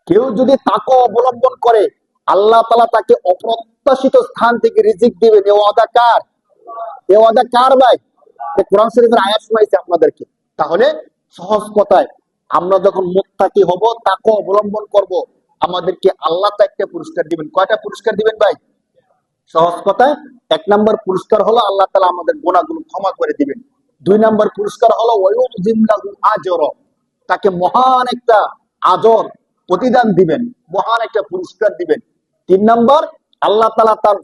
কেউ যদি তাকওয়া অবলম্বন করে আল্লাহ তাআলা তাকে অপ্রত্যাশিত স্থান থেকে রিজিক দিবেন। এ ওয়াদা কার? এ ওয়াদা কার ভাই? কোরআন শরীফের আয়াত শোনাইছে আপনাদেরকে। তাহলে সহজ কথায় আমরা যখন মুত্তাকি হব, তাকওয়া অবলম্বন করব, আমাদেরকে আল্লাহ তো একটা পুরস্কার দিবেন। কয়টা পুরস্কার দিবেন ভাই? সহজ কথায় 1 নম্বর পুরস্কার হলো আল্লাহ তাআলা আমাদের গুনাহগুলো ক্ষমা করে দিবেন। 2 নম্বর পুরস্কার হলো ওয়ায়ুযিম লাহু আজর, তাকে মহান একটা আজর প্রতিদান দিবেন, মহান একটা পুরস্কার দিবেন। 3 নম্বর আল্লাহ তাআলা তার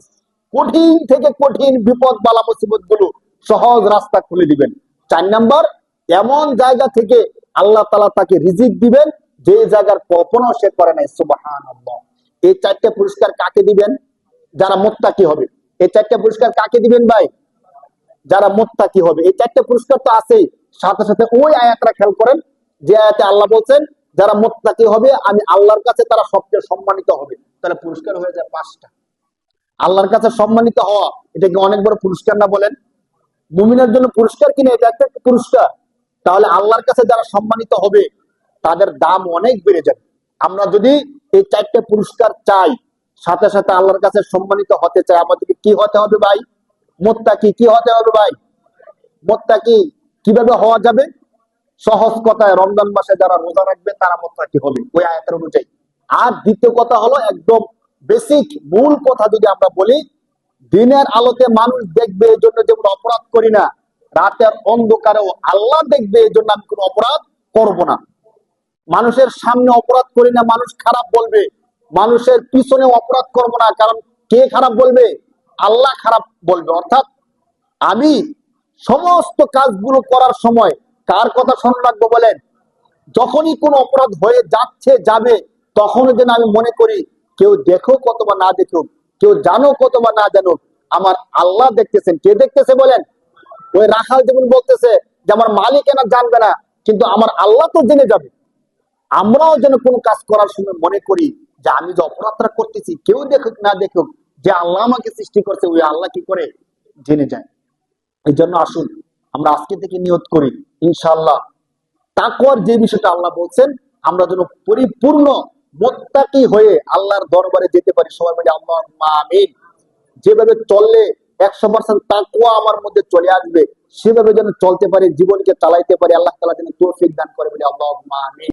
কঠিন থেকে কঠিন বিপদ বালা মুসিবত গুলো সহজ রাস্তা খুলে দিবেন। 4 নম্বর এমন জায়গা থেকে আল্লাহ তাআলা তাকে রিজিক দিবেন যে জায়গার কল্পনাও সে করে নাই। সুবহানাল্লাহ। এই 4টা পুরস্কার কাকে দিবেন? যারা মুত্তাকি হবে। এই 4টা পুরস্কার কাকে দিবেন ভাই? যারা মুত্তাকি হবে। এই 4টা পুরস্কার তো আছেই, সাথে সাথে ওই আয়াতটা খেয়াল করেন যে আয়াতে আল্লাহ বলছেন যারা মুত্তাকি হবে আমি আল্লাহর কাছে তারা সবচেয়ে সম্মানিত হবে। তাহলে পুরস্কার হয়ে যায় 5টা। আল্লাহর কাছে সম্মানিত হওয়া, এটা কি অনেক বড় পুরস্কার না বলেন? মুমিনের জন্য পুরস্কার কিনা, এটা একটা পুরস্কার। তাহলে আল্লাহর কাছে যারা সম্মানিত হবে তাদের দাম অনেক বেড়ে যাবে। আমরা যদি এই 4টা পুরস্কার চাই, সাথে সাথে আল্লাহর কাছে সম্মানিত হতে চাই, আমাদেরকে কি হতে হবে ভাই? মুত্তাকি। কি হতে হবে ভাই? মুত্তাকি। কিভাবে হওয়া যাবে? সহজ কথায় রমজান মাসে যারা রোজা রাখবে তারা মুত্তাকি হবে ওই আয়াতের অনুযায়ী। আর দ্বিতীয় কথা হলো একদম বেসিক মূল কথা যদি আমরা বলি, দিনের আলোতে মানুষ দেখবে এই জন্য যেমন অপরাধ করি না, রাতের অন্ধকারেও আল্লাহ দেখবে এই জন্য আমি কোনো অপরাধ করব না। মানুষের সামনে অপরাধ করি না, মানুষ খারাপ বলবে। মানুষের পিছনে অপরাধ করব না, কারণ কে খারাপ বলবে? আল্লাহ খারাপ বলবে। অর্থাৎ আমি সমস্ত কাজগুলো করার সময় কার কথা স্মরণ রাখবো বলেন? যখনই কোনো অপরাধ হয়ে যাচ্ছে যাবে, তখন যেন আমি মনে করি কেউ দেখো কত বা না দেখুক, কেউ জানো কত বা না জানুক, আমার আল্লাহ দেখতেছেন। কে দেখতেছে বলেন? ওই রাখাল যেমন বলতেছে যে আমার মালিক এনা জানবে না, কিন্তু আমার আল্লাহ তো জেনে যাবে। আমরাও যেন কোনো কাজ করার সময় মনে করি যে আমি যে অপরাধটা করতেছি কেউ দেখুক না দেখুক, যে আল্লাহ আমাকে সৃষ্টি করছে ওই আল্লাহ কি করে জেনে যায়। এই জন্য আসুন আমরা আজকে থেকে নিয়ত করি ইনশাআল্লাহ তাকওয়ার যে বিষয়টা আল্লাহ বলছেন আমরা যেন পরিপূর্ণ মুত্তাকি হয়ে আল্লাহর দরবারে যেতে পারি। সবাই মিলে আল্লাহুম্মা আমিন। যেভাবে চললে 100% তাকওয়া আমার মধ্যে চলে আসবে, সেভাবে যেন চলতে পারি, জীবনকে চালাইতে পারি। আল্লাহ তাআলা যেন তৌফিক দান করে বলি আল্লাহুম্মা আমিন।